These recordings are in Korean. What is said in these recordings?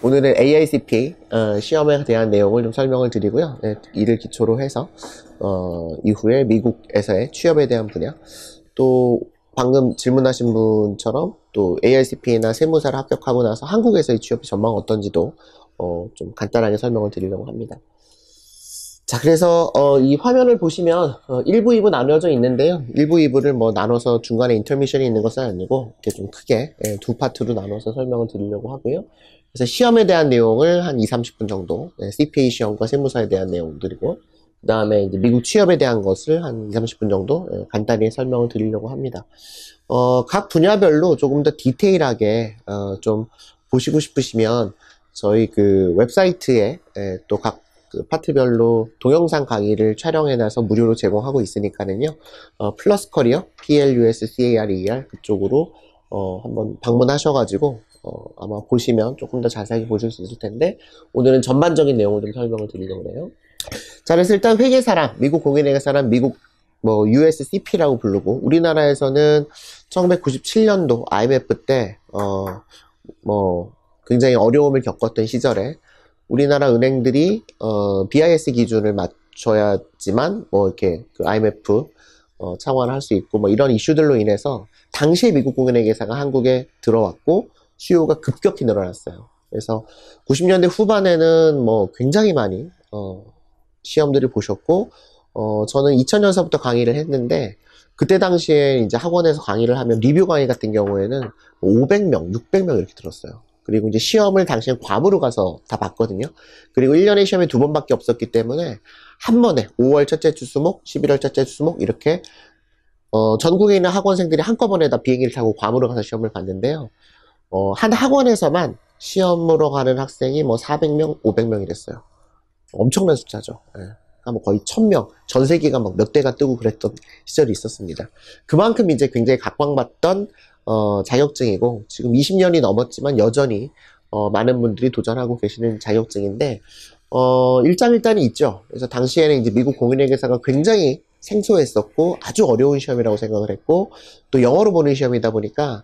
오늘은 AICPA 시험에 대한 내용을 좀 설명을 드리고요. 네, 이를 기초로 해서 이후에 미국에서의 취업에 대한 분야, 또 방금 질문하신 분처럼 또 AICPA나 세무사를 합격하고 나서 한국에서의 취업 전망 어떤지도 좀 간단하게 설명을 드리려고 합니다. 자, 그래서 이 화면을 보시면 1부, 2부 나누어져 있는데요. 1부, 2부를 뭐 나눠서 중간에 인터미션이 있는 것은 아니고 이렇게 좀 크게 두 파트로 나눠서 설명을 드리려고 하고요. 그래서 시험에 대한 내용을 한 2, 30분 정도, CPA 시험과 세무사에 대한 내용들이고, 그 다음에 이제 미국 취업에 대한 것을 한 2, 30분 정도 간단히 설명을 드리려고 합니다. 각 분야별로 조금 더 디테일하게 좀 보시고 싶으시면 저희 그 웹사이트에 또 각 그 파트별로 동영상 강의를 촬영해놔서 무료로 제공하고 있으니까는요. 플러스 커리어, PLUSCARER 그쪽으로 한번 방문하셔가지고 아마 보시면 조금 더 자세하게 보실 수 있을 텐데, 오늘은 전반적인 내용을 좀 설명을 드리려고 해요. 자, 그래서 일단 회계사람, 미국 공인회계사람, 미국 뭐 USCP라고 부르고, 우리나라에서는 1997년도 IMF 때 뭐 굉장히 어려움을 겪었던 시절에 우리나라 은행들이 BIS 기준을 맞춰야지만 뭐 이렇게 그 IMF 창원할 수 있고 뭐 이런 이슈들로 인해서 당시에 미국 공인회계사가 한국에 들어왔고 수요가 급격히 늘어났어요. 그래서 90년대 후반에는 뭐 굉장히 많이 시험들을 보셨고, 저는 2000년서부터 강의를 했는데, 그때 당시에 이제 학원에서 강의를 하면 리뷰 강의 같은 경우에는 500명, 600명 이렇게 들었어요. 그리고 이제 시험을 당시엔 괌으로 가서 다 봤거든요. 그리고 1년에 시험이 2번밖에 없었기 때문에 한 번에 5월 첫째 주 수목, 11월 첫째 주 수목 이렇게 전국에 있는 학원생들이 한꺼번에 다 비행기를 타고 괌으로 가서 시험을 봤는데요. 한 학원에서만 시험으로 가는 학생이 뭐 400명, 500명 이랬어요. 엄청난 숫자죠. 뭐 거의 1000명, 전 세계가 막 몇 대가 뜨고 그랬던 시절이 있었습니다. 그만큼 이제 굉장히 각광받던 자격증이고, 지금 20년이 넘었지만 여전히 많은 분들이 도전하고 계시는 자격증인데, 일장일단이 있죠. 그래서 당시에는 이제 미국 공인회계사가 굉장히 생소했었고 아주 어려운 시험이라고 생각을 했고, 또 영어로 보는 시험이다 보니까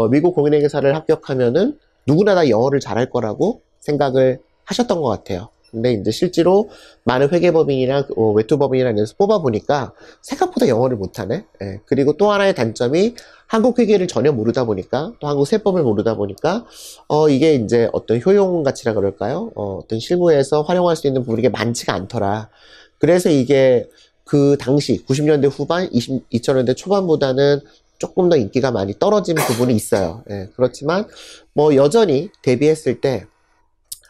미국 공인회계사를 합격하면은 누구나 다 영어를 잘할 거라고 생각을 하셨던 것 같아요. 근데 이제 실제로 많은 회계법인이나 외투법인이나 이런 데서 뽑아보니까 생각보다 영어를 못하네. 그리고 또 하나의 단점이 한국 회계를 전혀 모르다 보니까, 또 한국 세법을 모르다 보니까 이게 이제 어떤 효용 가치라 그럴까요? 어떤 실무에서 활용할 수 있는 부분이 많지가 않더라. 그래서 이게 그 당시 90년대 후반, 2000년대 초반보다는 조금 더 인기가 많이 떨어진 부분이 있어요. 그렇지만 뭐 여전히 대비했을 때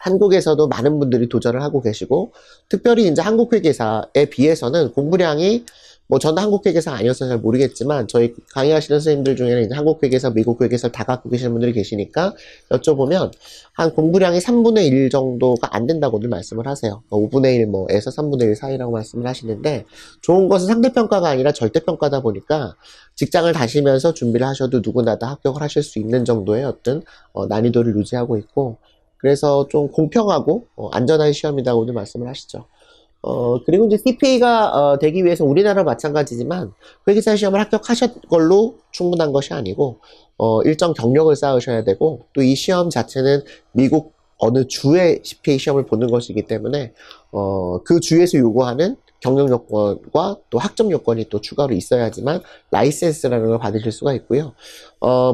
한국에서도 많은 분들이 도전을 하고 계시고, 특별히 이제 한국회계사에 비해서는 공부량이, 뭐 저는 한국회계사 아니어서 잘 모르겠지만 저희 강의하시는 선생님들 중에는 이제 한국회계사, 미국회계사 다 갖고 계시는 분들이 계시니까 여쭤보면 한 공부량이 3분의 1 정도가 안 된다고들 말씀을 하세요. 5분의 1 뭐에서 3분의 1 사이라고 말씀을 하시는데, 좋은 것은 상대평가가 아니라 절대평가다 보니까 직장을 다시면서 준비를 하셔도 누구나 다 합격을 하실 수 있는 정도의 어떤 난이도를 유지하고 있고, 그래서 좀 공평하고 안전한 시험이라고도 말씀을 하시죠. 그리고 이제 CPA가 되기 위해서 우리나라 마찬가지지만 회계사 시험을 합격하셨 걸로 충분한 것이 아니고 일정 경력을 쌓으셔야 되고, 또 이 시험 자체는 미국 어느 주의 CPA 시험을 보는 것이기 때문에 그 주에서 요구하는 경력 요건과 또 학점 요건이 또 추가로 있어야지만 라이센스라는 걸 받으실 수가 있고요.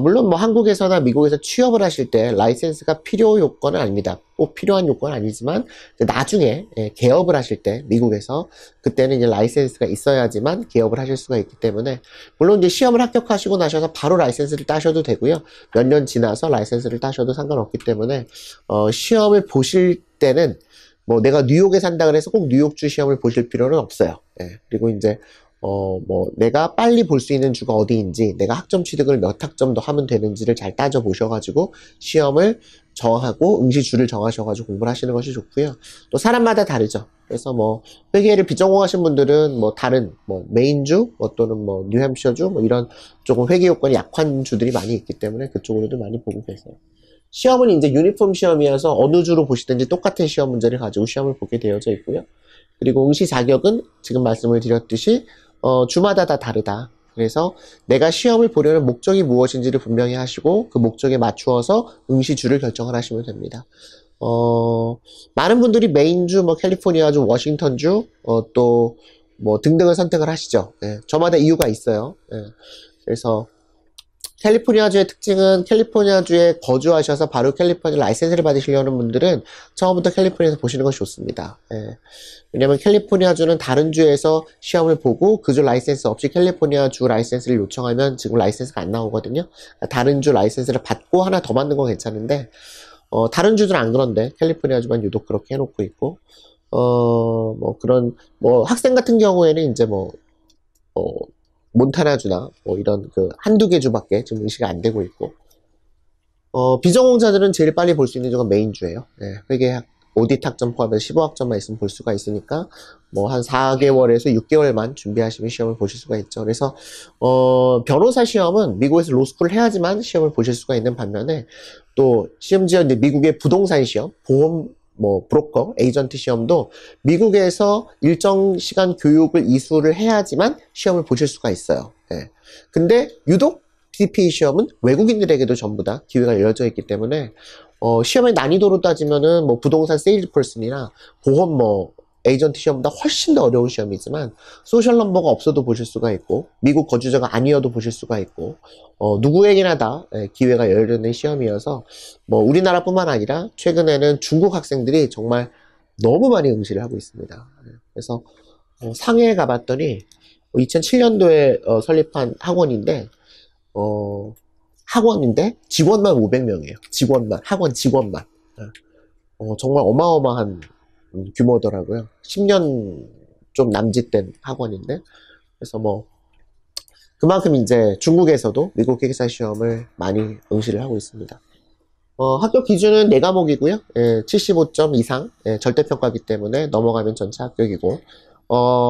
물론 뭐 한국에서나 미국에서 취업을 하실 때 라이센스가 필요 요건은 아닙니다. 꼭 필요한 요건은 아니지만 나중에 개업을 하실 때 미국에서 그때는 이제 라이센스가 있어야지만 개업을 하실 수가 있기 때문에, 물론 이제 시험을 합격하시고 나셔서 바로 라이센스를 따셔도 되고요. 몇 년 지나서 라이센스를 따셔도 상관없기 때문에 시험을 보실 때는 뭐 내가 뉴욕에 산다 그래서 꼭 뉴욕주 시험을 보실 필요는 없어요. 그리고 이제 뭐 내가 빨리 볼 수 있는 주가 어디인지, 내가 학점 취득을 몇 학점 더 하면 되는지를 잘 따져 보셔가지고 시험을 정하고 응시주를 정하셔가지고 공부를 하시는 것이 좋고요. 또 사람마다 다르죠. 그래서 뭐 회계를 비전공하신 분들은 뭐 다른 뭐 메인주 또는 뭐 뉴햄셔주 뭐 이런 조금 회계 요건이 약한 주들이 많이 있기 때문에 그쪽으로도 많이 보고 계세요. 시험은 이제 유니폼 시험이어서 어느 주로 보시든지 똑같은 시험 문제를 가지고 시험을 보게 되어져 있고요. 그리고 응시 자격은 지금 말씀을 드렸듯이 주마다 다 다르다. 그래서 내가 시험을 보려는 목적이 무엇인지를 분명히 하시고 그 목적에 맞추어서 응시주를 결정을 하시면 됩니다. 많은 분들이 메인주, 뭐 캘리포니아주, 워싱턴주, 또 뭐 등등을 선택을 하시죠. 예, 저마다 이유가 있어요. 예, 그래서 캘리포니아주의 특징은 캘리포니아주에 거주하셔서 바로 캘리포니아 라이센스를 받으시려는 분들은 처음부터 캘리포니아에서 보시는 것이 좋습니다. 예. 왜냐면 캘리포니아주는 다른 주에서 시험을 보고 그 주 라이센스 없이 캘리포니아주 라이센스를 요청하면 지금 라이센스가 안 나오거든요. 다른 주 라이센스를 받고 하나 더 받는 건 괜찮은데 다른 주들은 안 그런데 캘리포니아주만 유독 그렇게 해놓고 있고 뭐 그런 뭐 학생 같은 경우에는 이제 뭐 몬타나주나 뭐 이런 그 한두 개 주밖에 지금 응시가 안 되고 있고 비전공자들은 제일 빨리 볼 수 있는 주가 메인주예요. 네, 회계 오디트 학점 포함해서 15학점만 있으면 볼 수가 있으니까 뭐 한 4개월에서 6개월만 준비하시면 시험을 보실 수가 있죠. 그래서 변호사 시험은 미국에서 로스쿨을 해야지만 시험을 보실 수가 있는 반면에 또 심지어 이제 미국의 부동산 시험, 보험 뭐 브로커, 에이전트 시험도 미국에서 일정 시간 교육을 이수를 해야지만 시험을 보실 수가 있어요. 예. 근데 유독 CPA 시험은 외국인들에게도 전부 다 기회가 열려져 있기 때문에 시험의 난이도로 따지면은 뭐 부동산 세일즈 퍼슨이나 보험 뭐 에이전트 시험보다 훨씬 더 어려운 시험이지만 소셜 넘버가 없어도 보실 수가 있고 미국 거주자가 아니어도 보실 수가 있고 누구에게나 다 기회가 열려있는 시험이어서 뭐 우리나라뿐만 아니라 최근에는 중국 학생들이 정말 너무 많이 응시를 하고 있습니다. 그래서 상해에 가봤더니 2007년도에 설립한 학원인데 직원만 500명이에요. 직원만, 학원 직원만. 정말 어마어마한 규모더라고요. 10년 좀 남짓된 학원인데, 그래서 뭐 그만큼 이제 중국에서도 미국 회계사 시험을 많이 응시를 하고 있습니다. 합격 기준은 4과목이고요. 75점 이상 절대평가이기 때문에 넘어가면 전체 합격이고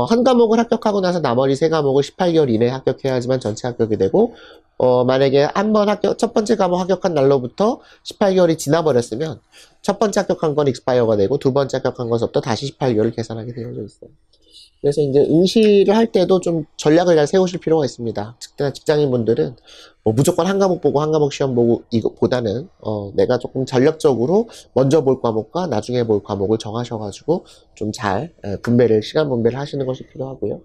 한 과목을 합격하고 나서 나머지 3과목을 18개월 이내에 합격해야지만 전체 합격이 되고 만약에 한 번 첫 번째 과목 합격한 날로부터 18개월이 지나버렸으면 첫 번째 합격한 건 익스파이어가 되고 두 번째 합격한 것부터 다시 18개월을 계산하게 되어져 있어요. 그래서 이제 응시를 할 때도 좀 전략을 잘 세우실 필요가 있습니다. 특히나 직장인분들은 뭐 무조건 한 과목 보고 한 과목 시험 보고 이거보다는 내가 조금 전략적으로 먼저 볼 과목과 나중에 볼 과목을 정하셔가지고 좀 잘 시간 분배를 하시는 것이 필요하고요.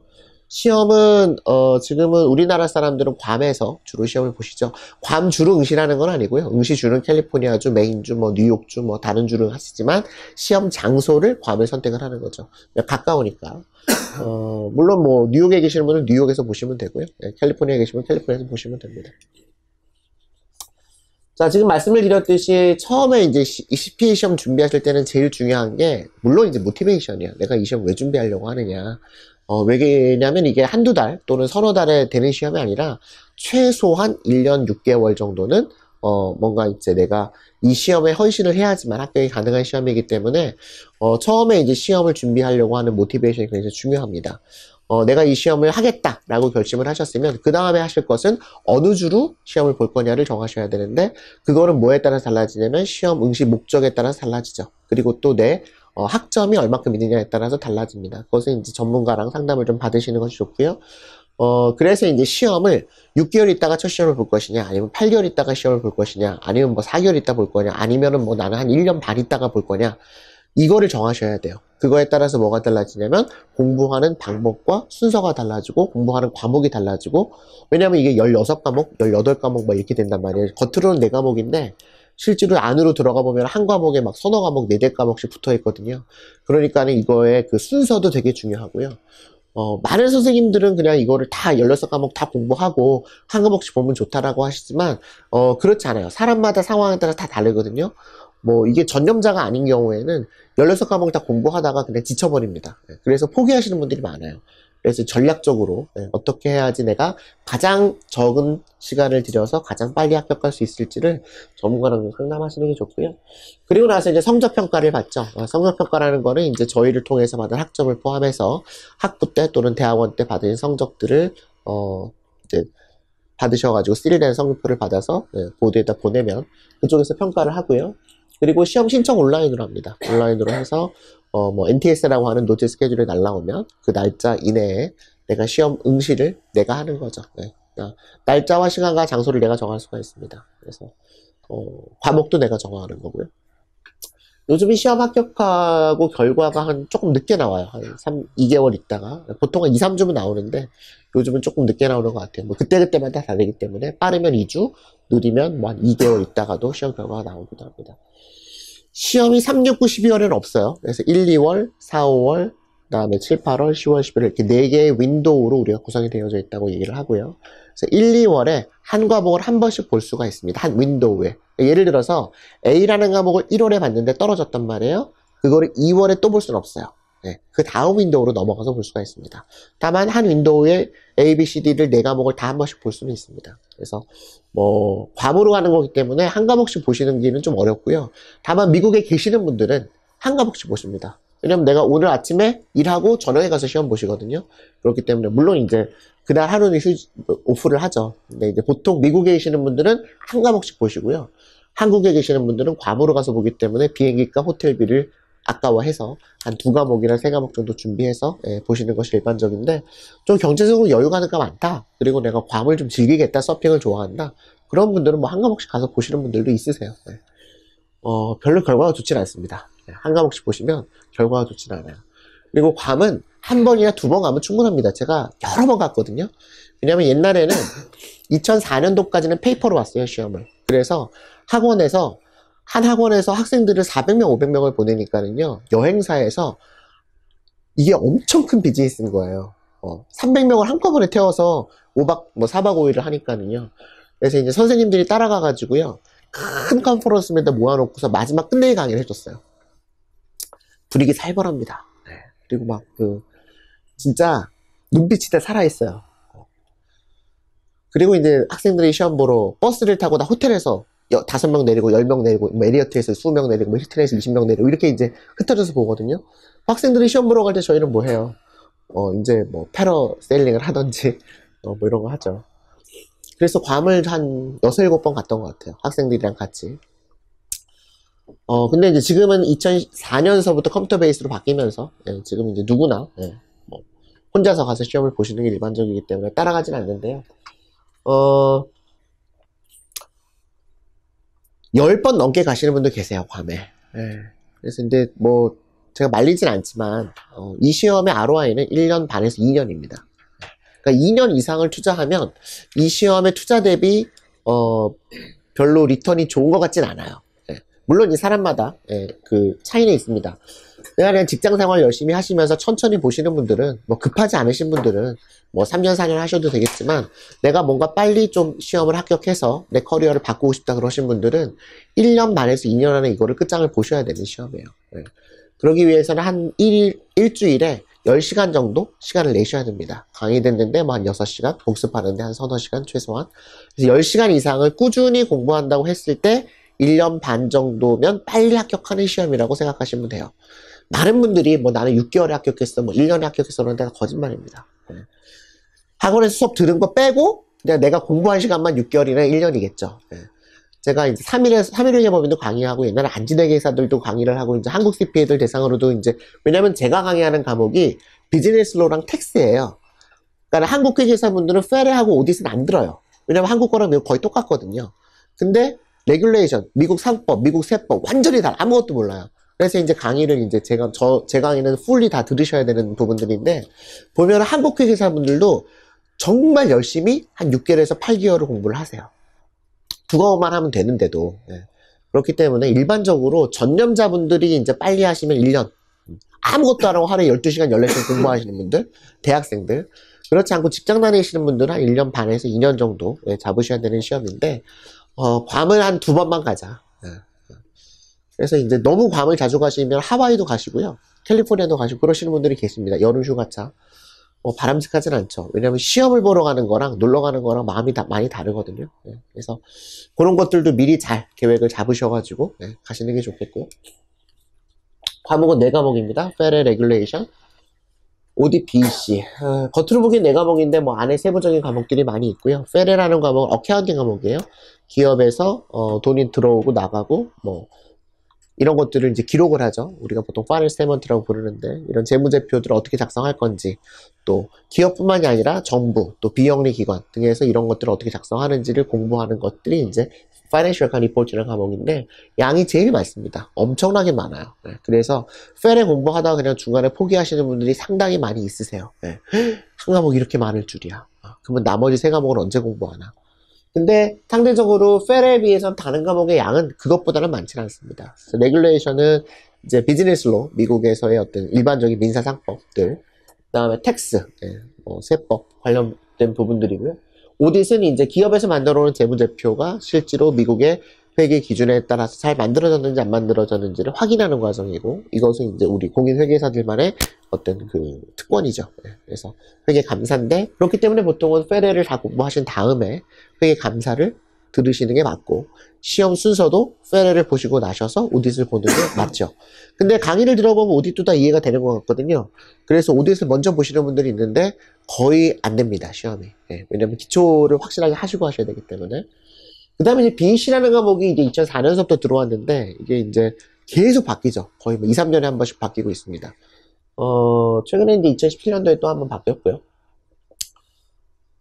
시험은 지금은 우리나라 사람들은 괌에서 주로 시험을 보시죠. 괌 주로 응시라는 건 아니고요. 응시주는 캘리포니아주, 메인주, 뭐 뉴욕주, 뭐 다른 주를 하시지만 시험 장소를 괌을 선택을 하는 거죠. 가까우니까. 물론 뭐 뉴욕에 계시는 분은 뉴욕에서 보시면 되고요. 캘리포니아에 계시면 캘리포니아에서 보시면 됩니다. 자, 지금 말씀을 드렸듯이 처음에 이제 CPA 시험 준비하실 때는 제일 중요한 게 물론 이제 모티베이션이야. 내가 이 시험 왜 준비하려고 하느냐. 왜냐면 이게 한두 달 또는 서너 달에 되는 시험이 아니라 최소한 1년 6개월 정도는 뭔가 이제 내가 이 시험에 헌신을 해야지만 합격이 가능한 시험이기 때문에 처음에 이제 시험을 준비하려고 하는 모티베이션이 굉장히 중요합니다. 내가 이 시험을 하겠다라고 결심을 하셨으면 그 다음에 하실 것은 어느 주로 시험을 볼 거냐를 정하셔야 되는데 그거는 뭐에 따라서 달라지냐면 시험 응시 목적에 따라서 달라지죠. 그리고 또 내 학점이 얼마큼 있느냐에 따라서 달라집니다. 그것은 이제 전문가랑 상담을 좀 받으시는 것이 좋고요. 그래서 이제 시험을 6개월 있다가 첫 시험을 볼 것이냐, 아니면 8개월 있다가 시험을 볼 것이냐, 아니면 뭐 4개월 있다 볼 거냐, 아니면은 뭐 나는 한 1년 반 있다가 볼 거냐, 이거를 정하셔야 돼요. 그거에 따라서 뭐가 달라지냐면 공부하는 방법과 순서가 달라지고 공부하는 과목이 달라지고 왜냐면 이게 16과목, 18과목 막 이렇게 된단 말이에요. 겉으로는 4과목인데 실제로 안으로 들어가 보면 한 과목에 막 서너 과목, 4-4과목씩 붙어 있거든요. 그러니까는 이거의 그 순서도 되게 중요하고요. 많은 선생님들은 그냥 이거를 다 16과목 다 공부하고 한 과목씩 보면 좋다라고 하시지만 그렇지 않아요. 사람마다 상황에 따라 다 다르거든요. 뭐 이게 전념자가 아닌 경우에는 16과목 다 공부하다가 그냥 지쳐버립니다. 그래서 포기하시는 분들이 많아요. 그래서 전략적으로 어떻게 해야지 내가 가장 적은 시간을 들여서 가장 빨리 합격할 수 있을지를 전문가랑 상담하시는 게 좋고요. 그리고 나서 이제 성적평가를 받죠. 성적평가라는 거는 이제 저희를 통해서 받은 학점을 포함해서 학부 때 또는 대학원 때 받은 성적들을 이제 받으셔가지고 시리된 성적표를 받아서 보드에다 보내면 그쪽에서 평가를 하고요. 그리고 시험 신청 온라인으로 합니다. 온라인으로 해서 뭐 NTS라고 하는 노트 스케줄이 날라오면 그 날짜 이내에 내가 시험 응시를 내가 하는 거죠. 날짜와 시간과 장소를 내가 정할 수가 있습니다. 그래서 과목도 내가 정하는 거고요. 요즘은 시험 합격하고 결과가 조금 늦게 나와요. 한 2개월 있다가. 보통은 2, 3주면 나오는데, 요즘은 조금 늦게 나오는 것 같아요. 뭐, 그때그때마다 다르기 때문에, 빠르면 2주, 느리면 뭐 한 2개월 있다가도 시험 결과가 나오기도 합니다. 시험이 3, 6, 9, 12월에는 없어요. 그래서 1, 2월, 4, 5월, 그 다음에 7, 8월, 10월, 11월 이렇게 4개의 윈도우로 우리가 구성이 되어져 있다고 얘기를 하고요. 그래서 1, 2월에 한 과목을 한 번씩 볼 수가 있습니다. 한 윈도우에. 예를 들어서 A라는 과목을 1월에 봤는데 떨어졌단 말이에요. 그거를 2월에 또 볼 수는 없어요. 네, 그 다음 윈도우로 넘어가서 볼 수가 있습니다. 다만 한 윈도우에 A, B, C, D를 4과목을 다 한 번씩 볼 수는 있습니다. 그래서 뭐 과목으로 가는 거기 때문에 한 과목씩 보시는 길은 좀 어렵고요. 다만 미국에 계시는 분들은 한 과목씩 보십니다. 왜냐면 내가 오늘 아침에 일하고 저녁에 가서 시험 보시거든요. 그렇기 때문에 물론 이제 그날 하루는 오프를 하죠. 근데 이제 보통 미국에 계시는 분들은 한 과목씩 보시고요. 한국에 계시는 분들은 괌으로 가서 보기 때문에 비행기과 호텔비를 아까워해서 한 2과목이나 3과목 정도 준비해서 보시는 것이 일반적인데, 좀 경제적으로 여유가 많다. 그리고 내가 괌을 좀 즐기겠다. 서핑을 좋아한다. 그런 분들은 뭐 한 과목씩 가서 보시는 분들도 있으세요. 네. 별로 결과가 좋진 않습니다. 한 과목씩 보시면 결과가 좋진 않아요. 그리고 괌은 한 번이나 2번 가면 충분합니다. 제가 여러 번 갔거든요. 왜냐면 옛날에는 2004년도까지는 페이퍼로 왔어요, 시험을. 그래서 한 학원에서 학생들을 400명, 500명을 보내니까는요, 여행사에서 이게 엄청 큰 비즈니스인 거예요. 300명을 한꺼번에 태워서 4박 5일을 하니까는요. 그래서 이제 선생님들이 따라가가지고요, 큰 컨퍼런스맨들 모아놓고서 마지막 끝내기 강의를 해줬어요. 분위기 살벌합니다. 네. 그리고 진짜 눈빛이 다 살아있어요. 그리고 이제 학생들이 시험 보러 버스를 타고 다 호텔에서 5명 내리고 10명 내리고 메리어트에서 20명 내리고 힐튼에서 20명 내리고 이렇게 이제 흩어져서 보거든요. 학생들이 시험 보러 갈 때 저희는 뭐 해요? 이제 뭐 패러세일링을 하던지 뭐 이런 거 하죠. 그래서 괌을 한 6, 7번 갔던 것 같아요. 학생들이랑 같이. 근데 이제 지금은 2004년서부터 컴퓨터 베이스로 바뀌면서, 지금 이제 누구나, 뭐 혼자서 가서 시험을 보시는 게 일반적이기 때문에 따라가진 않는데요. 10번 넘게 가시는 분도 계세요, 괌에. 그래서 이제 뭐, 제가 말리진 않지만, 이 시험의 ROI는 1년 반에서 2년입니다. 그러니까 2년 이상을 투자하면, 이 시험의 투자 대비, 별로 리턴이 좋은 것 같진 않아요. 물론 이 사람마다, 그 차이는 있습니다. 내가 그냥 직장 생활 열심히 하시면서 천천히 보시는 분들은, 뭐 급하지 않으신 분들은, 뭐 3년, 4년 하셔도 되겠지만, 내가 뭔가 빨리 좀 시험을 합격해서 내 커리어를 바꾸고 싶다 그러신 분들은 1년 반에서 2년 안에 이거를 끝장을 보셔야 되는 시험이에요. 그러기 위해서는 한 일주일에 10시간 정도 시간을 내셔야 됩니다. 강의 듣는데 뭐 한 6시간, 복습하는데 한 서너 시간 최소한. 그래서 10시간 이상을 꾸준히 공부한다고 했을 때 1년 반 정도면 빨리 합격하는 시험이라고 생각하시면 돼요. 많은 분들이 뭐 나는 6개월에 합격했어, 뭐 1년에 합격했어 그러는 데가 거짓말입니다. 학원에서 수업 들은 거 빼고 그냥 내가 공부한 시간만 6개월이나 1년이겠죠. 제가 이제 3일의 법인도 강의하고 옛날에 안진회계사들도 강의를 하고 이제 한국 CPA들 대상으로도 이제 왜냐면 제가 강의하는 과목이 비즈니스로랑 텍스예요. 그러니까 한국 회계사분들은 페레하고 오디트는 안 들어요. 왜냐면 한국 거랑 미국 거의 똑같거든요. 근데 레귤레이션, 미국 상법, 미국 세법 완전히 달라. 아무것도 몰라요. 그래서 이제 강의를 이제 제 강의는 풀리 다 들으셔야 되는 부분들인데 보면 한국 회계사분들도 정말 열심히 한 6개월에서 8개월을 공부를 하세요. 2과목만 하면 되는데도. 그렇기 때문에 일반적으로 전념자분들이 이제 빨리 하시면 1년. 아무것도 안 하고 하루에 12시간, 14시간 공부하시는 분들, 대학생들. 그렇지 않고 직장 다니시는 분들은 한 1년 반에서 2년 정도 잡으셔야 되는 시험인데, 괌을 한 2번만 가자. 그래서 이제 너무 괌을 자주 가시면 하와이도 가시고요. 캘리포니아도 가시고 그러시는 분들이 계십니다. 여름 휴가차. 바람직하진 않죠. 왜냐면 시험을 보러 가는 거랑 놀러 가는 거랑 마음이 많이 다르거든요. 그래서 그런 것들도 미리 잘 계획을 잡으셔가지고 가시는 게 좋겠고. 과목은 4과목입니다. 페레 레귤레이션, ODBC. 겉으로 보기엔 4과목인데 뭐 안에 세부적인 과목들이 많이 있고요. 페레라는 과목은 어카운팅 과목이에요. 기업에서 돈이 들어오고 나가고 뭐 이런 것들을 이제 기록을 하죠. 우리가 보통 파이널 스테이트먼트라고 부르는데 이런 재무제표들을 어떻게 작성할 건지 또 기업뿐만이 아니라 정부 또 비영리 기관 등에서 이런 것들을 어떻게 작성하는지를 공부하는 것들이 이제 파이낸셜 어카운팅 리포트라는 과목인데 양이 제일 많습니다. 엄청나게 많아요. 네, 그래서 페레 공부하다가 그냥 중간에 포기하시는 분들이 상당히 많이 있으세요. 네, 한 과목 이렇게 많을 줄이야. 그러면 나머지 세 과목은 언제 공부하나? 근데 상대적으로 페레에 비해서는 다른 과목의 양은 그것보다는 많지는 않습니다. 레귤레이션은 이제 비즈니스로 미국에서의 어떤 일반적인 민사상법들, 그다음에 텍스, 세법 관련된 부분들이고요. 오딧은 이제 기업에서 만들어 놓은 재무제표가 실제로 미국의 회계 기준에 따라서 잘 만들어졌는지 안 만들어졌는지를 확인하는 과정이고, 이것은 이제 우리 공인 회계사들만의 어떤 그 특권이죠. 그래서 회계 감사인데, 그렇기 때문에 보통은 페레를 다 공부하신 다음에 회계 감사를 들으시는 게 맞고, 시험 순서도 페레를 보시고 나셔서 오딧을 보는 게 맞죠. 근데 강의를 들어보면 오딧도 다 이해가 되는 것 같거든요. 그래서 오딧을 먼저 보시는 분들이 있는데 거의 안 됩니다, 시험이. 왜냐면 기초를 확실하게 하시고 하셔야 되기 때문에. 그 다음에 이제 BC라는 과목이 이제 2004년서부터 들어왔는데, 이게 이제 계속 바뀌죠. 거의 뭐 2, 3년에 한 번씩 바뀌고 있습니다. 최근에 이제 2017년도에 또 한 번 바뀌었고요.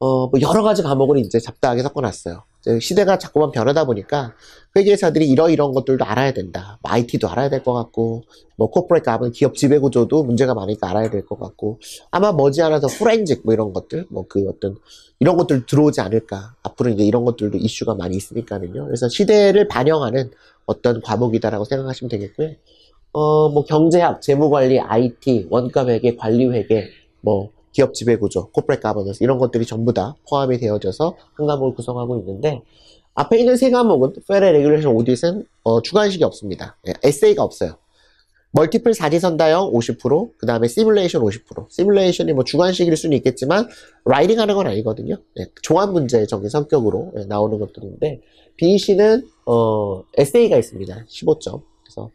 뭐 여러 가지 과목을 이제 잡다하게 섞어놨어요. 시대가 자꾸만 변하다 보니까 회계사들이 이런 것들도 알아야 된다. 뭐 IT도 알아야 될 것 같고, 뭐 코퍼레이트 가면 기업 지배구조도 문제가 많으니까 알아야 될 것 같고, 아마 머지않아서 포렌직 뭐 이런 것들, 뭐 그 어떤 이런 것들 들어오지 않을까. 앞으로 이제 이런 것들도 이슈가 많이 있으니까는요. 그래서 시대를 반영하는 어떤 과목이다라고 생각하시면 되겠고요. 뭐 경제학, 재무관리, IT, 원가회계, 관리회계, 뭐 기업 지배구조, 코퍼레이트 가버넌스 이런 것들이 전부 다 포함이 되어져서 한 과목을 구성하고 있는데, 앞에 있는 세 과목은 페레 레귤레이션 오딧은 주관식이 없습니다. 에세이가 없어요. 멀티플 사지선다형 50%, 그 다음에 시뮬레이션 50%. 시뮬레이션이 뭐 주관식일 수는 있겠지만 라이팅 하는 건 아니거든요. 종합 문제적인 성격으로 나오는 것들인데, BEC는 에세이가 있습니다. 15점. 그래서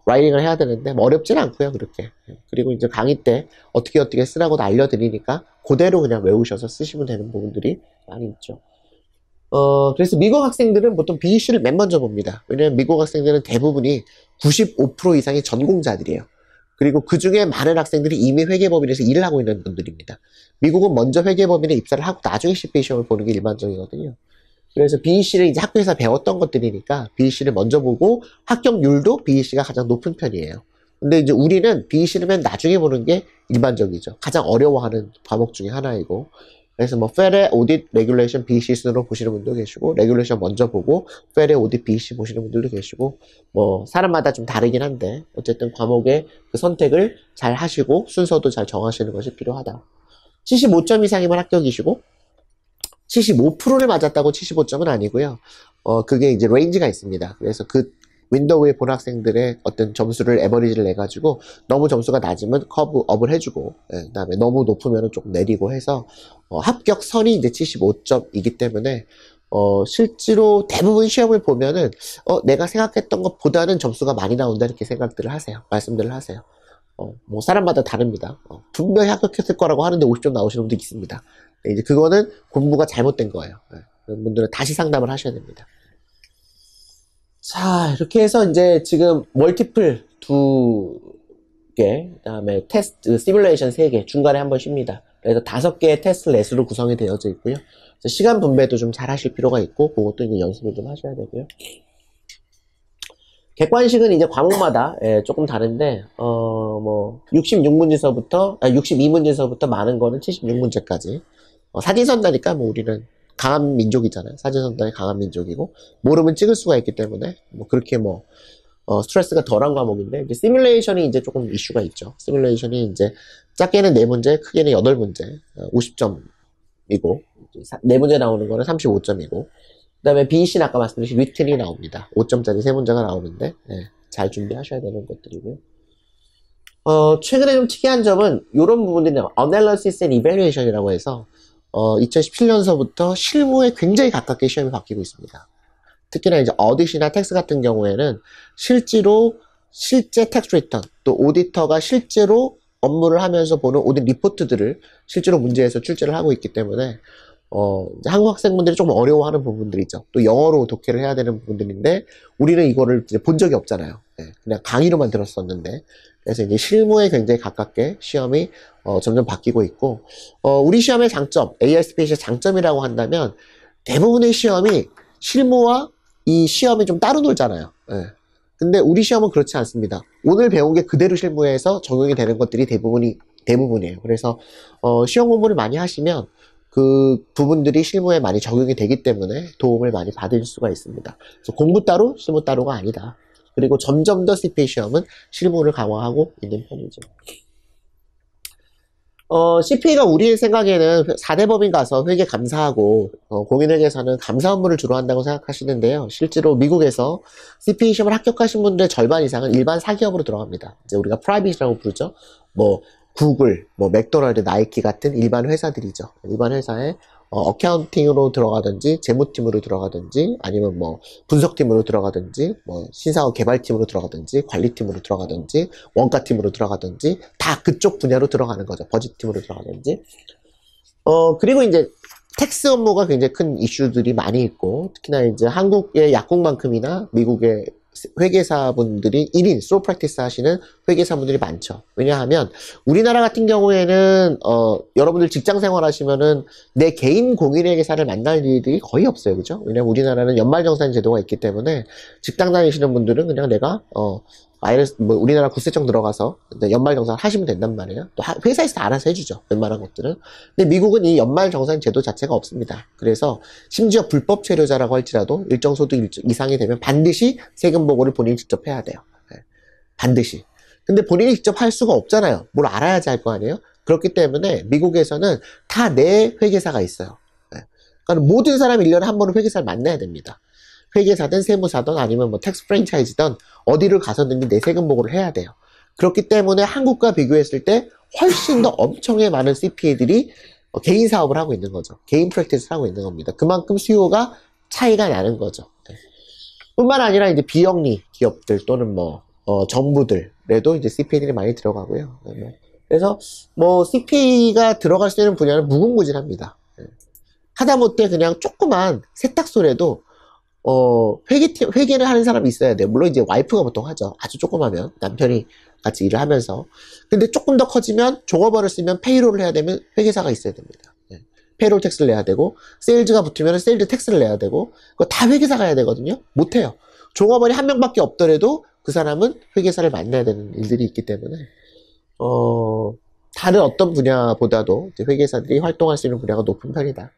라이팅을 해야 되는데 뭐 어렵지는 않고요, 그렇게. 그리고 이제 강의 때 어떻게 쓰라고도 알려드리니까 그대로 그냥 외우셔서 쓰시면 되는 부분들이 많이 있죠. 그래서 미국 학생들은 보통 BEC를 맨 먼저 봅니다. 왜냐면 미국 학생들은 대부분이 95% 이상이 전공자들이에요. 그리고 그 중에 많은 학생들이 이미 회계법인에서 일을 하고 있는 분들입니다. 미국은 먼저 회계법인에 입사를 하고 나중에 CPA 시험을 보는 게 일반적이거든요. 그래서 BEC를 이제 학교에서 배웠던 것들이니까 BEC를 먼저 보고 합격률도 BEC가 가장 높은 편이에요. 근데 이제 우리는 BEC를 맨 나중에 보는 게 일반적이죠. 가장 어려워하는 과목 중에 하나이고. 그래서 뭐 페레, 오딧, 레귤레이션, BEC 순으로 보시는 분도 계시고, 레귤레이션 먼저 보고 페레, 오딧, BEC 보시는 분들도 계시고, 뭐 사람마다 좀 다르긴 한데 어쨌든 과목의 그 선택을 잘 하시고 순서도 잘 정하시는 것이 필요하다. 75점 이상이면 합격이시고, 75%를 맞았다고 75점은 아니고요. 그게 이제 레인지가 있습니다. 그래서 그 윈도우에 본 학생들의 어떤 점수를 에버리지를 내가지고 너무 점수가 낮으면 커브업을 해주고, 그 다음에 너무 높으면 조금 내리고 해서 합격선이 이제 75점이기 때문에 실제로 대부분 시험을 보면은 내가 생각했던 것보다는 점수가 많이 나온다 이렇게 생각들을 하세요. 말씀들을 하세요. 뭐 사람마다 다릅니다. 분명히 합격했을 거라고 하는데 50점 나오시는 분도 있습니다. 이제 그거는 공부가 잘못된 거예요. 그런 분들은 다시 상담을 하셔야 됩니다. 자, 이렇게 해서 이제 지금 멀티플 2개, 그 다음에 테스트, 시뮬레이션 3개, 중간에 한 번 쉽니다. 그래서 5개의 테스트 레스로 구성이 되어져 있고요. 시간 분배도 좀 잘 하실 필요가 있고, 그것도 이제 연습을 좀 하셔야 되고요. 객관식은 이제 과목마다 조금 다른데, 뭐 62문제서부터 많은 거는 76문제까지. 사진선다니까 뭐 우리는 강한 민족이잖아요. 사진선다는 강한 민족이고, 모르면 찍을 수가 있기 때문에 뭐 그렇게 뭐 스트레스가 덜한 과목인데, 이제 시뮬레이션이 이제 조금 이슈가 있죠. 시뮬레이션이 이제 작게는 4문제, 크게는 8문제, 50점이고, 4문제 나오는 거는 35점이고, 그 다음에 BEC는 아까 말씀드린 리튼이 나옵니다. 5점짜리 3문제가 나오는데, 잘 준비하셔야 되는 것들이고요. 최근에 좀 특이한 점은 이런 부분들이나 Analysis and Evaluation이라고 해서 2017년서부터 실무에 굉장히 가깝게 시험이 바뀌고 있습니다. 특히나 이제 어딧이나 텍스 같은 경우에는 실제 텍스 리턴, 또 오디터가 실제로 업무를 하면서 보는 오딧 리포트들을 실제로 문제에서 출제를 하고 있기 때문에 이제 한국 학생분들이 좀 어려워하는 부분들이죠. 또 영어로 독해를 해야 되는 부분들인데, 우리는 이거를 이제 본 적이 없잖아요. 예, 그냥 강의로만 들었었는데. 그래서 이제 실무에 굉장히 가깝게 시험이, 점점 바뀌고 있고, 우리 시험의 장점, ARSPH의 장점이라고 한다면, 대부분의 시험이 실무와 이 시험이 좀 따로 놀잖아요. 예. 근데 우리 시험은 그렇지 않습니다. 오늘 배운 게 그대로 실무에서 적용이 되는 것들이 대부분이에요. 그래서, 시험 공부를 많이 하시면, 그 부분들이 실무에 많이 적용이 되기 때문에 도움을 많이 받을 수가 있습니다. 그래서 공부 따로, 실무 따로가 아니다. 그리고 점점 더 CPA 시험은 실무를 강화하고 있는 편이죠. CPA가 우리 생각에는 4대 법인 가서 회계 감사하고, 공인회계사는 감사 업무를 주로 한다고 생각하시는데요. 실제로 미국에서 CPA 시험을 합격하신 분들의 절반 이상은 일반 사기업으로 들어갑니다. 이제 우리가 프라이빗이라고 부르죠. 뭐, 구글, 뭐, 맥도날드, 나이키 같은 일반 회사들이죠. 일반 회사에 어카운팅으로 들어가든지, 재무팀으로 들어가든지, 아니면 뭐, 분석팀으로 들어가든지, 뭐, 신사업 개발팀으로 들어가든지, 관리팀으로 들어가든지, 원가팀으로 들어가든지, 다 그쪽 분야로 들어가는 거죠. 버짓팀으로 들어가든지. 그리고 이제, 텍스 업무가 굉장히 큰 이슈들이 많이 있고, 특히나 이제 한국의 약국만큼이나 미국의 회계사분들이 1인, 솔 프랙티스 하시는 회계사분들이 많죠. 왜냐하면, 우리나라 같은 경우에는, 여러분들 직장 생활 하시면은, 내 개인 공인회계사를 만날 일이 거의 없어요. 그죠? 왜냐면 우리나라는 연말정산 제도가 있기 때문에, 직장 다니시는 분들은 그냥 내가, 뭐 우리나라 국세청 들어가서 연말정산 하시면 된단 말이에요. 또 회사에서 알아서 해주죠. 웬만한 것들은. 근데 미국은 이 연말정산 제도 자체가 없습니다. 그래서 심지어 불법 체류자라고 할지라도 일정 소득 이상이 되면 반드시 세금 보고를 본인이 직접 해야 돼요. 네. 반드시. 근데 본인이 직접 할 수가 없잖아요. 뭘 알아야지 할 거 아니에요? 그렇기 때문에 미국에서는 다 내 회계사가 있어요. 네. 그러니까 모든 사람이 1년에 한 번은 회계사를 만나야 됩니다. 회계사든 세무사든 아니면 뭐 텍스 프랜차이즈든 어디를 가서든지 내 세금 보고를 해야 돼요. 그렇기 때문에 한국과 비교했을 때 훨씬 더 엄청나게 많은 CPA들이 개인 사업을 하고 있는 거죠. 개인 프랙티스를 하고 있는 겁니다. 그만큼 수요가 차이가 나는 거죠. 네. 뿐만 아니라 이제 비영리 기업들 또는 뭐 정부들에도 이제 CPA들이 많이 들어가고요. 네. 그래서 뭐 CPA가 들어갈 수 있는 분야는 무궁무진합니다. 네. 하다못해 그냥 조그만 세탁소라도 회계를 하는 사람이 있어야 돼요. 물론 이제 와이프가 보통 하죠. 아주 조그마면 남편이 같이 일을 하면서. 근데 조금 더 커지면 종업원을 쓰면 페이롤을 해야 되면 회계사가 있어야 됩니다. 네. 페이롤 텍스를 내야 되고, 세일즈가 붙으면 세일즈 텍스를 내야 되고, 그거 다 회계사가 해야 되거든요. 못해요. 종업원이 한 명밖에 없더라도 그 사람은 회계사를 만나야 되는 일들이 있기 때문에, 다른 어떤 분야보다도 회계사들이 활동할 수 있는 분야가 높은 편이다.